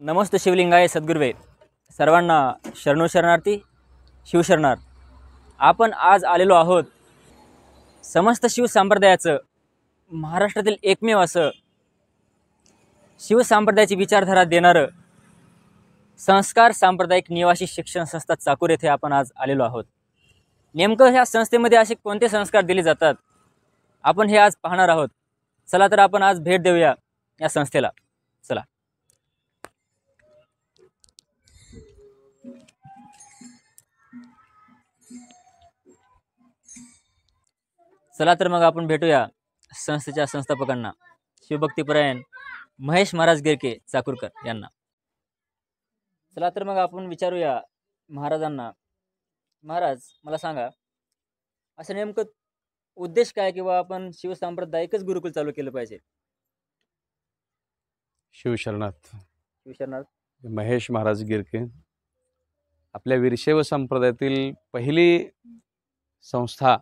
नमस्ते शिवलिंगाय सद्गुरुवे. सर्वांना शरणो शरणार्थी, शिवशरणार. आपण आज आलेलो आहोत समस्त शिव संप्रदायाचं महाराष्ट्रातील एकमेव असं शिवसंप्रदायाची विचारधारा देणारं संस्कार सांप्रदायिक निवासी शिक्षण संस्था चाकूर येथे आपण आज आलेलो आहोत. नेमकं ह्या संस्थेमध्ये असे कोणते संस्कार दिले जातात आपण हे आज पाहणार आहोत. चला तर आपण आज भेट देऊया या संस्थेला. चला. चला तर मग आपण भेटूया संस्थेच्या संस्थापकांना, शिवभक्तीपरायण महेश महाराज गिरके चाकूरकर यांना. चला तर मग आपण विचारूया महाराजांना. महाराज, मला सांगा, असं नेमकं उद्देश काय किंवा आपण शिवसांप्रदायिकच गुरुकुल चालू केलं पाहिजे? शिवशरणार्थ. शिवशरणार्थ. महेश महाराज गिरके आपल्या वीरशैव संप्रदायातील पहिली संस्था.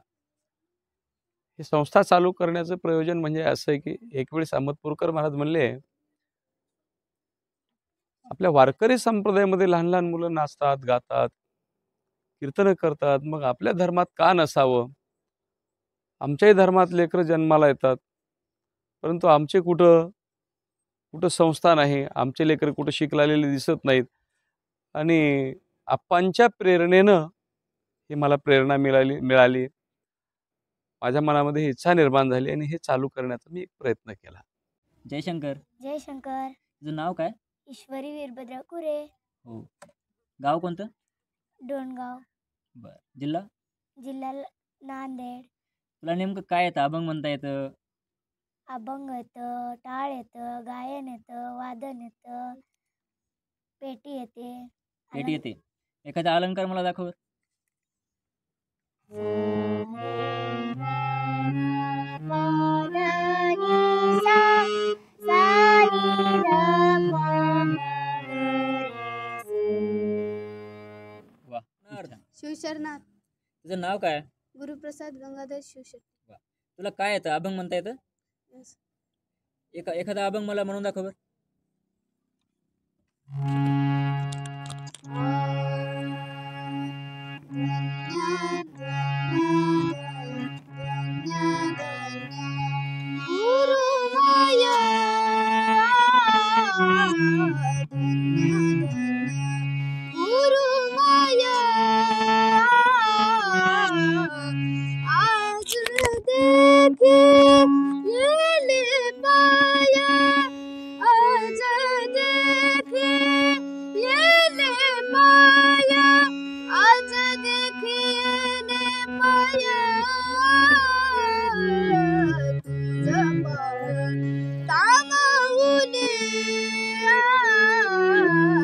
ही संस्था चालू करण्याचं प्रयोजन म्हणजे असं आहे की एक वेळेस अहमदपूरकर महाराज म्हणले, आपल्या वारकरी संप्रदायामध्ये लहान लहान मुलं नाचतात, गातात, कीर्तन करतात, मग आपल्या धर्मात का नसावं? आमच्याही धर्मात लेकरं जन्माला येतात, परंतु आमचे कुठं संस्था नाही, आमचे लेकरं कुठं शिकलेले दिसत नाहीत. आणि आप्पांच्या प्रेरणेनं ही मला प्रेरणा मिळाली. माझ्या मनामध्ये ही इच्छा निर्माण झाली आणि हे चालू करण्याचा मी एक प्रयत्न केला. जयशंकर. जयशंकर. तुझं नाव काय? ईश्वरी वीरभद्र कुरे. हो. गाव कोणतं? डोणगाव. बर. जिल्हा? जिल्हा नांदेड. तुला नेमकं काय येतं? अभंग म्हणता येतं? अभंग येतं, टाळ येतं, गायन येतं, वादन येतं, पेटी येते. पेटी येते. एखादा अलंकार मला दाखव. शिवशरणार्थ. तुझं नाव काय? गुरुप्रसाद गंगाधर शिवशरणार्थ. तुला काय येतं? अभंग म्हणता येतं? एखादा अभंग मला म्हणून दाखव बर.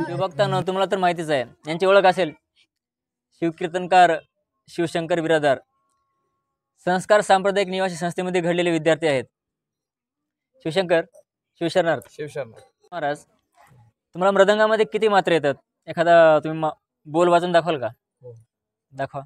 शिवभक्तांनो, तुम्हाला तर माहितीच आहे, यांची ओळख असेल. शिवकीर्तनकार शिवशंकर बिरादार संस्कार सांप्रदायिक निवासी संस्थेमध्ये घडलेले विद्यार्थी आहेत. शिवशंकर, शिवशरणार्थ. शिवशरणार्थ. महाराज, तुम्हाला मृदंगामध्ये किती मात्रा येतात? एखादा तुम्ही बोल वाजून दाखवाल का? दाखवा.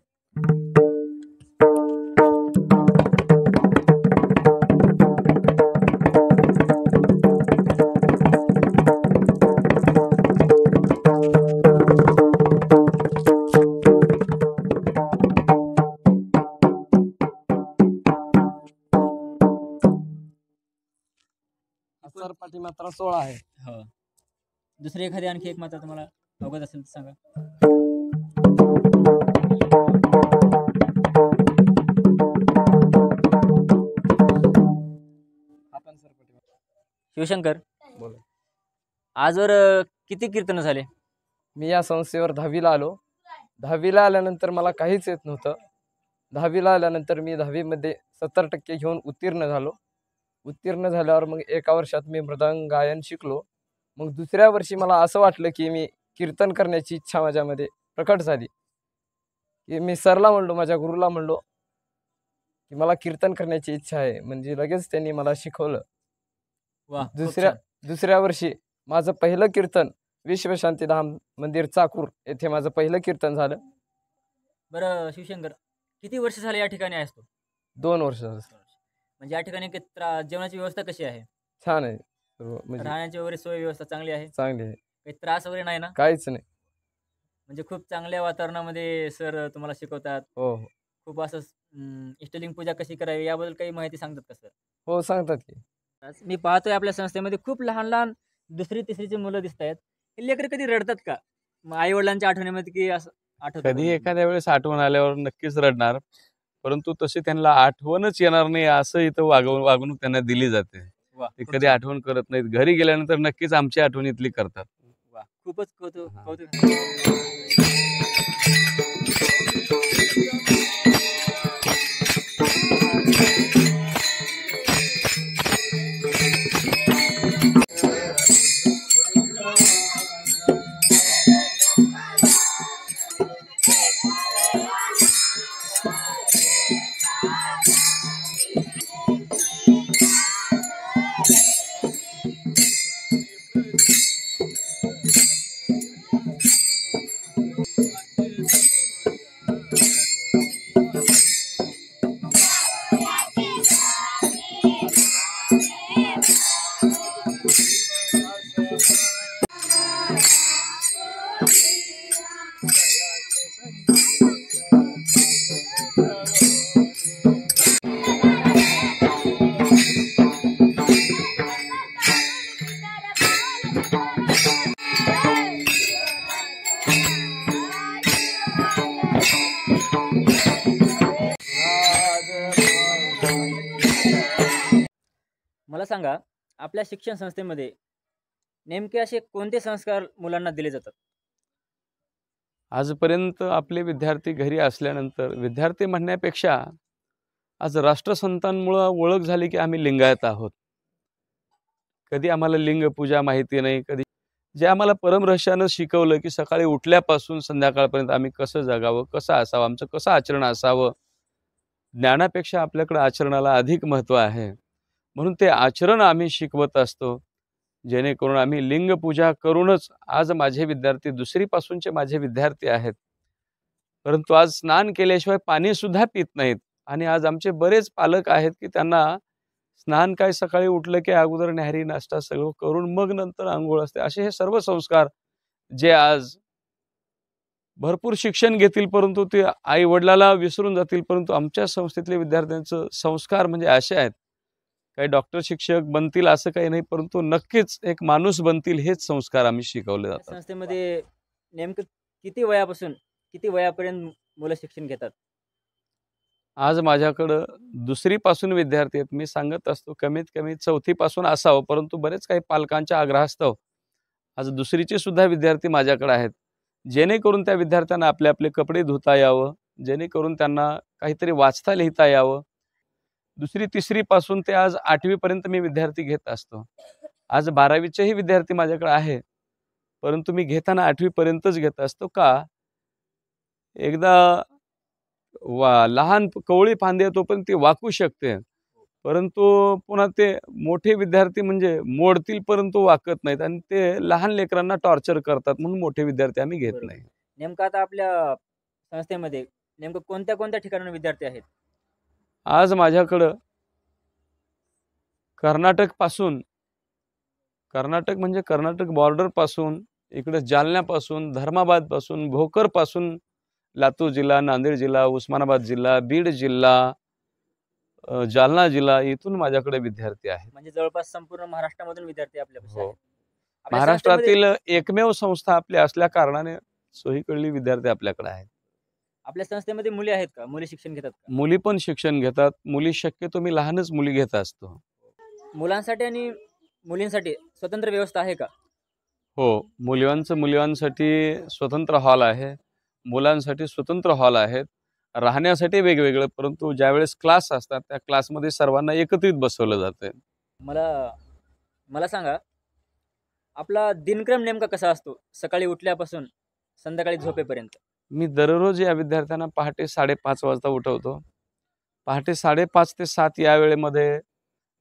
पाठी मात्रा 16 आहे. हो. दुसरी एखादी आणखी एक मात्रा तुम्हाला अवगत असेल तर सांगा. शिवशंकर, बोला. आजवर किती कीर्तन झाले? मी या संस्थेवर 10वीला आलो. 10वीला आल्यानंतर मला काहीच येत नव्हतं. 10वीला आल्यानंतर मी 10वीमध्ये 70% घेऊन उत्तीर्ण झालो. उत्तीर्ण झाल्यावर मग एका वर्षात मी मृदंग गायन शिकलो. मग दुसऱ्या वर्षी मला असं वाटलं की मी कीर्तन करण्याची इच्छा माझ्यामध्ये प्रकट झाली, की मी सरला म्हणलो, माझ्या गुरुला म्हणलो की मला कीर्तन करण्याची इच्छा आहे. म्हणजे लगेच त्यांनी मला शिकवलं. दुसऱ्या वर्षी माझं पहिलं कीर्तन विश्वशांतीधाम मंदिर चाकूर येथे माझं पहिलं कीर्तन झालं. बरं शिवशंकर, किती वर्ष झाले या ठिकाणी आहेस तू? 2 वर्ष. म्हणजे या ठिकाणी जेवणाची व्यवस्था कशी आहे? छान आहे. म्हणजे राहण्याची वगैरे सोय व्यवस्था चांगली आहे? चांगली आहे. काही त्रास वगैरे नाही ना? काहीच नाही. म्हणजे खूप चांगल्या वातावरणामध्ये सर तुम्हाला शिकवतात. हो, हो. खूप असं इष्टलिंग पूजा कशी करावी याबद्दल काही माहिती सांगतात का सर? हो, सांगतात की. आज मी पाहतोय आपल्या संस्थेमध्ये खूप लहान-लहान 2री-तिसरीची मुलं दिसतायत. हे लेकरं कधी रडतात का? मग आई-वडिलांच्या आठवणीमध्ये की असं आठवतं का कधी तुम्हाला? एखाद्या वेळेस आठवण आल्यावर नक्कीच रडणार, परंतु तशी त्यांना आठवणच येणार नाही असं इथं वागणूक त्यांना दिली जाते. वाह! ते खूप कधी छान. आठवण करत नाहीत. घरी गेल्यानंतर नक्कीच आमची आठवण इथली करतात. वाह! खूपच कौतुक हां. कौतुक मला सांगा, आपल्या शिक्षण संस्थेमध्ये नेमके असे कोणते संस्कार मुलांना दिले जातात? आजपर्यंत आपले विद्यार्थी घरी असल्यानंतर विद्यार्थी म्हणण्यापेक्षा आज राष्ट्रसंतांमुळं ओळख झाली की आम्ही लिंगायत आहोत. कधी आम्हाला लिंगपूजा माहिती नाही, कधी जे आम्हाला परमरहस्यानं शिकवलं की सकाळी उठल्यापासून संध्याकाळपर्यंत आम्ही कसं जगावं, कसं असावं, आमचं कसं आचरण असावं. ज्ञानापेक्षा आपल्याकडे आचरणाला अधिक महत्त्व आहे. म्हणून ते आचरण आम्ही शिकवत असतो. जेणेकरून आम्ही लिंगपूजा करूनच आज माझे विद्यार्थी 2री पासूनचे माझे विद्यार्थी आहेत. परंतु आज स्नान केल्याशिवाय पाणीसुद्धा पित नाहीत आणि आज आमचे बरेच पालक आहेत की त्यांना स्नान काय सकाळी उठलं की अगोदर न्याहारी नाश्ता सगळं करून मग नंतर अंघोळ असते. असे हे सर्व संस्कार जे आज भरपूर शिक्षण घेतील परंतु ते आई-वडिलाला विसरून जातील. परंतु आमच्या संस्थेतले विद्यार्थ्यांचं संस्कार म्हणजे असे आहेत. काही डॉक्टर, शिक्षक बनतील असं काही नाही, परंतु नक्कीच एक माणूस बनतील हेच संस्कार आम्ही शिकवले या जातात. संस्थेमध्ये नेमकं किती वयापासून किती वयापर्यंत मुलं शिक्षण घेतात? आज माझ्याकडं 2री पासून विद्यार्थी आहेत. मी सांगत असतो कमीत कमी 4थी पासून असावं, परंतु बरेच काही पालकांच्या आग्रहास्तव आज 2रीचे सुद्धा विद्यार्थी माझ्याकडे आहेत. जेणेकरून त्या विद्यार्थ्यांना आपले आपले कपडे धुता यावं, जेणेकरून त्यांना काहीतरी वाचता लिहिता यावं. 2री, 3री पासून ते आज 8वी पर्यंत मी विद्यार्थी घेत असतो. आज 12वीचेही विद्यार्थी माझ्याकडे आहे. परंतु मी घेताना 8वी पर्यंतच घेत असतो. का? एकदा लहान कवळी फांदी आहे तोपर्यंत ती वाकू शकते. परंतु पुन्हा ते मोठे विद्यार्थी म्हणजे मोडतील परंतु वाकत नाहीत आणि ते लहान लेकरांना टॉर्चर करतात म्हणून मोठे विद्यार्थी आम्ही घेत बरोबर. नाही. नेमकं आता आपल्या संस्थेमध्ये नेमकं कोणत्या ठिकाणाहून विद्यार्थी आहेत? आज माझ्याकडं कर्नाटकपासून कर्नाटक बॉर्डरपासून इकडे जालन्यापासून, धर्माबादपासून, भोकरपासून, लातूर जिल्हा, नांदेड जिल्हा, उस्मानाबाद जिल्हा, बीड जिल्हा, जालना जिल्हा इथून माझ्याकडे विद्यार्थी आहेत. म्हणजे जवळपास संपूर्ण महाराष्ट्रामधून विद्यार्थी आपल्यापाशी हो. आहेत. आपल्या संस्थेमध्ये महाराष्ट्रातील एकमेव संस्था आपली असल्या कारणाने सोयीकडली विद्यार्थी आपल्याकडे आहेत. आपल्या संस्थेमध्ये मुली आहेत का? मुली शिक्षण घेतात का? मुली पण शिक्षण घेतात. मुली शक्यतो मी लहानच मुली घेत असतो. मुलांसाठी आणि मुलींसाठी स्वतंत्र व्यवस्था आहे का? हो, मुलांसाठी स्वतंत्र हॉल आहे. मुलांसाठी स्वतंत्र हॉल आहेत. राहण्यासाठी वेगवेगळं, परंतु ज्यावेळेस क्लास असतात त्या क्लासमध्ये सर्वांना एकत्रित बसवलं जातं. मला मला सांगा, आपला दिनक्रम नेमका कसा असतो? सकाळी उठल्यापासून संध्याकाळी झोपेपर्यंत? मी दररोज या विद्यार्थ्यांना पहाटे 5:30 वाजता उठवतो. पहाटे 5:30 ते 7 या वेळेमध्ये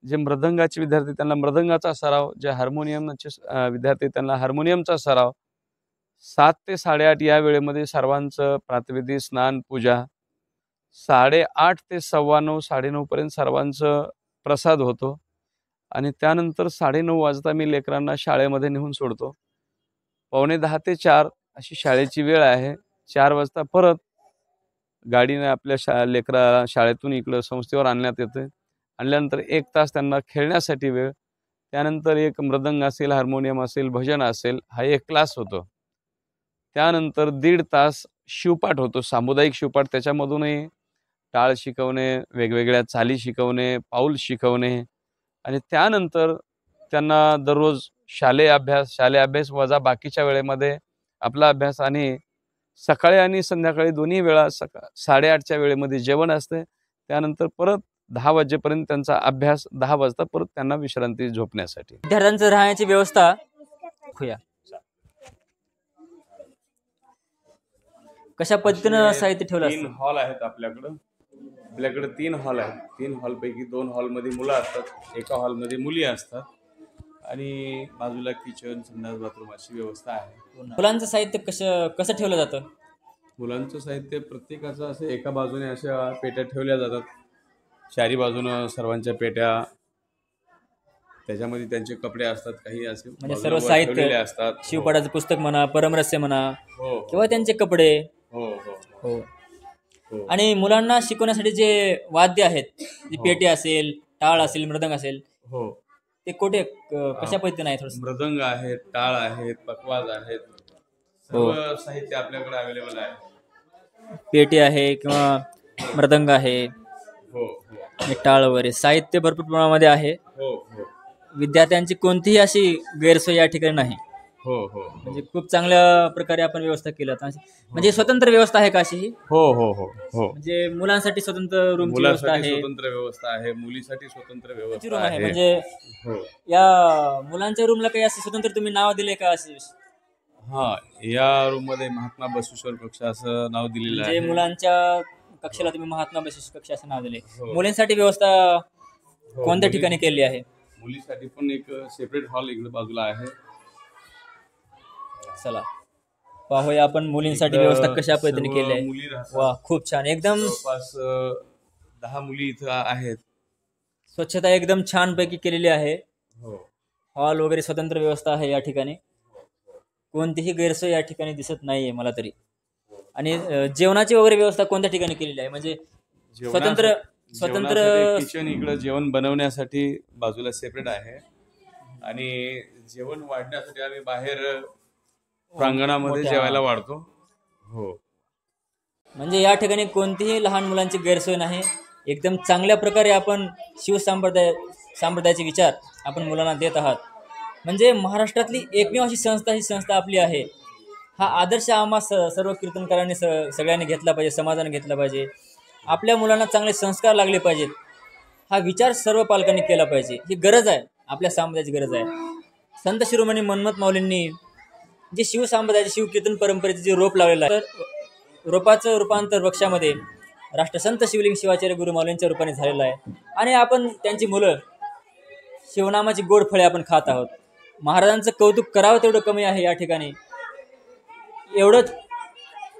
जे मृदंगाचे विद्यार्थी त्यांना मृदंगाचा सराव, जे हार्मोनियमचे विद्यार्थी त्यांना हार्मोनियमचा सराव. 7 ते 8:30 या वेळेमध्ये सर्वांचं प्रातःविधी, स्नान, पूजा. 8:30 ते 9:15, 9:30 पर्यंत सर्वांचं प्रसाद होतो आणि त्यानंतर 9:30 वाजता मी लेकरांना शाळेमध्ये नेऊन सोडतो. 10:45 ते 4 अशी शाळेची वेळ आहे. 4 वाजता परत गाडीने आपल्या लेकराला शाळेतून इकडं संस्थेवर आणण्यात येते. आणल्यानंतर 1 तास त्यांना खेळण्यासाठी वेळ. त्यानंतर एक मृदंग असेल, हार्मोनियम असेल, भजन असेल, हा एक क्लास होतो. त्यानंतर 1.5 तास शिवपाठ होतो, सामुदायिक शिवपाठ. त्याच्यामधूनही टाळ शिकवणे, वेगवेगळ्या चाली शिकवणे, पाऊल शिकवणे आणि त्यानंतर त्यांना दररोज शालेय अभ्यास वजा बाकीच्या वेळेमध्ये आपला अभ्यास आणि सकाळी आणि संध्याकाळी दोन्ही वेळा 8:30च्या वेळेमध्ये जेवण असते. त्यानंतर परत 10 वाजेपर्यंत त्यांचा अभ्यास, 10 वाजता परत त्यांना विश्रांती झोपण्यासाठी. विद्यार्थ्यांचं राहण्याची व्यवस्था होया कशा पद्धतीनं साहित्य ठेवलं 3 असतं? हॉल आहेत आपल्याकडे 3 हॉल आहेत. 3 हॉलपैकी 2 हॉलमध्ये मुलं असतात, एका हॉलमध्ये मुली असतात आणि बाजूला किचन, संडास, बाथरूम अशी व्यवस्था आहे. मुलांचं साहित्य कसं ठेवलं जातं? मुलांचं साहित्य प्रत्येकाचं असं एका बाजूने अशा पेट्या ठेवल्या जातात, चारी बाजूनं सर्वांच्या पेट्या. त्याच्यामध्ये त्यांचे कपडे असतात, काही असे म्हणजे बाजूला सर्व वर साहित्य, ठेवलेले असतात. शिवपाठाचं पुस्तक म्हणा, परमरस्य म्हणा, हो किंवा त्यांचे कपडे. हो हो हो. हो. आणि मुलांना शिकवण्यासाठी जे वाद्य आहेत, जी हो. पेटी असेल, टाळ असेल, मृदंग असेल, हो, ते कुठे कशा पद्धतीने आहे? थोडं मृदंग आहेत, टाळ आहेत, पकवाज आहेत, सर्व साहित्य आपल्याकडे अवेलेबल आहे. पेटी आहे किंवा मृदंग आहे, हो हो आणि टाळ वगैरे साहित्य भरपूर प्रमाणामध्ये आहे. हो हो विद्यार्थ्यांची कोणतीही अशी गैरसोय या ठिकाणी नाही. हो हो म्हणजे खूप चांगल्या प्रकारे आपण व्यवस्था केली आहे. म्हणजे स्वतंत्र व्यवस्था आहे का अशी? हो हो हो हो. म्हणजे मुलांसाठी स्वतंत्र रूमची व्यवस्था मुलांसाठी आहे, स्वतंत्र व्यवस्था आहे, मुलीसाठी स्वतंत्र रूम व्यवस्था आहे. आहे. म्हणजे हो. या मुलांच्या रूमला काही असं स्वतंत्र तुम्ही नाव दिले का? असे हा, या रूम मध्ये महात्मा बसवेश्वर कक्ष असं नाव दिलेलं म्हणजे आहे. मुलांच्या कक्षाला तुम्ही महात्मा बसवेश्वर कक्ष असं नाव दिले. हो. मुलींसाठी व्यवस्था हो, कोणत्या ठिकाणी केली आहे? मुलीसाठी पण एक सेपरेट हॉल इकडे बाजूला आहे. चला पाहूया आपण मुलींसाठी इकडं व्यवस्था कशा पद्धतीने सर्व केली आहे. मुली राहतात. वा, खूप छान. एकदम जवळपास 10 मुली इथं आहेत. स्वच्छता एकदम छान पैकी केलेली आहे. हो हॉल वगैरे स्वतंत्र व्यवस्था आहे या ठिकाणी. कोणतीही गैरसोय या ठिकाणी दिसत नाहीये मला तरी. आणि जेवणाची वगैरे व्यवस्था कोणत्या ठिकाणी केलेली आहे? म्हणजे स्वतंत्र किचन इकडं जेवण बनवण्यासाठी बाजूला सेपरेट आहे आणि जेवण वाढण्यासाठी आम्ही बाहेर प्रांगणामध्ये मोठ्या- जेवायला वाढतो. हो म्हणजे या कोणतीही लहान मुलांची गैरसोय नाही. एकदम चांगल्या प्रकारे आपण संप्रदायाचे विचार आपण मुलांना देत आहात. म्हणजे महाराष्ट्रातली एकमेव अशी संस्था, ही संस्था आपली आहे. हा आदर्श आम्हा सर्व कीर्तनकारांनी सगळ्यांनी घेतला पाहिजे, समाजाने घेतला पाहिजे. आपल्या मुलांना चांगले संस्कार लागले पाहिजेत, हा विचार सर्व पालकांनी केला पाहिजे. ही गरज आहे, आपल्या संप्रदायाची गरज आहे. संत शिरोमणी मनमथ माऊलींनी जे शिवसंप्रदायाचे, शिवकीर्तन परंपरेचे जे रोप लावलेलं आहे, तर रोपाचं रूपांतर वृक्षामध्ये राष्ट्रसंत शिवलिंग शिवाचार्य गुरु माऊलींच्या रूपाने झालेलं आहे. आणि आपण त्यांची मुलं शिवनामाची गोड फळे आपण खात आहोत. महाराजांचं कौतुक करावं तेवढं कमी आहे या ठिकाणी. एवढंच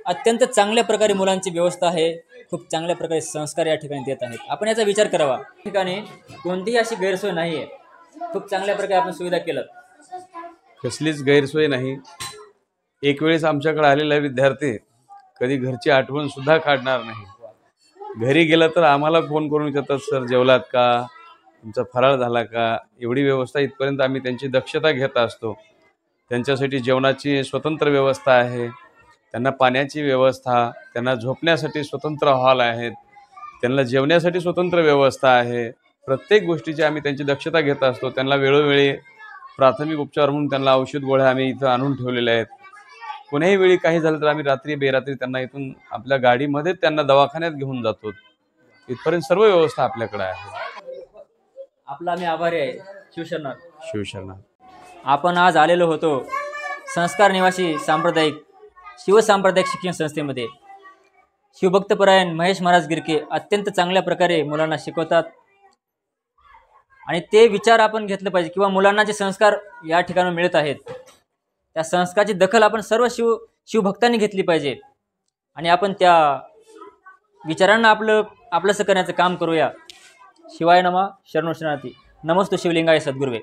अत्यंत चांगल्या प्रकारे मुलांची व्यवस्था आहे. खूप चांगल्या प्रकारे संस्कार या ठिकाणी देत आहेत. आपण याचा विचार करावा. या ठिकाणी कोणतीही अशी गैरसोय नाही आहे. खूप चांगल्या प्रकारे आपण सुविधा केलं. कसलीच गैरसोय नाही. एक वेळेस आमच्याकडे आलेला विद्यार्थी कधी घरची आठवण सुद्धा काढणार नाही. घरी गेला तर आम्हाला फोन करून विचारतात, सर जेवलात का, तुमचा फराळ झाला का. एवढी व्यवस्था इथपर्यंत आम्ही त्यांची दक्षता घेत असतो. त्यांच्यासाठी जेवणाची स्वतंत्र व्यवस्था आहे, त्यांना पाण्याची व्यवस्था, त्यांना झोपण्यासाठी स्वतंत्र हॉल आहेत, त्यांना जेवण्यासाठी स्वतंत्र व्यवस्था आहे. प्रत्येक गोष्टीची आम्ही त्यांची दक्षता घेत असतो. त्यांना वेळोवेळी प्राथमिक उपचार म्हणून त्यांना औषध गोळ्या आम्ही इथं आणून ठेवलेल्या आहेत. कोण्याही वेळी काही झालं तर आम्ही रात्री बेरात्री त्यांना इथून आपल्या गाडीमध्ये त्यांना दवाखान्यात घेऊन जातो. इथपर्यंत सर्व व्यवस्था आपल्याकडे आहे. आपला आम्ही आभारी आहे. शिवशरणात. शिवशरणा. आपण आज आलेलो होतो संस्कार निवासी सांप्रदायिक शिवसांप्रदायिक शिक्षण संस्थेमध्ये. शिवभक्तपरायण महेश महाराज गिरके अत्यंत चांगल्या प्रकारे मुलांना शिकवतात. आणि ते विचार आपण घेतले पाहिजे, किंवा मुलांना जे संस्कार या ठिकाणी मिळत आहेत, त्या संस्काराची दखल आपण सर्व शिवभक्तांनी घेतली पाहिजे. आणि आपण त्या विचारांना आपलंसं करण्याचं काम करूया. शिवाय नमा, शरणो शरणार्थी. नमस्तु शिवलिंगाय सद्गुरुवे.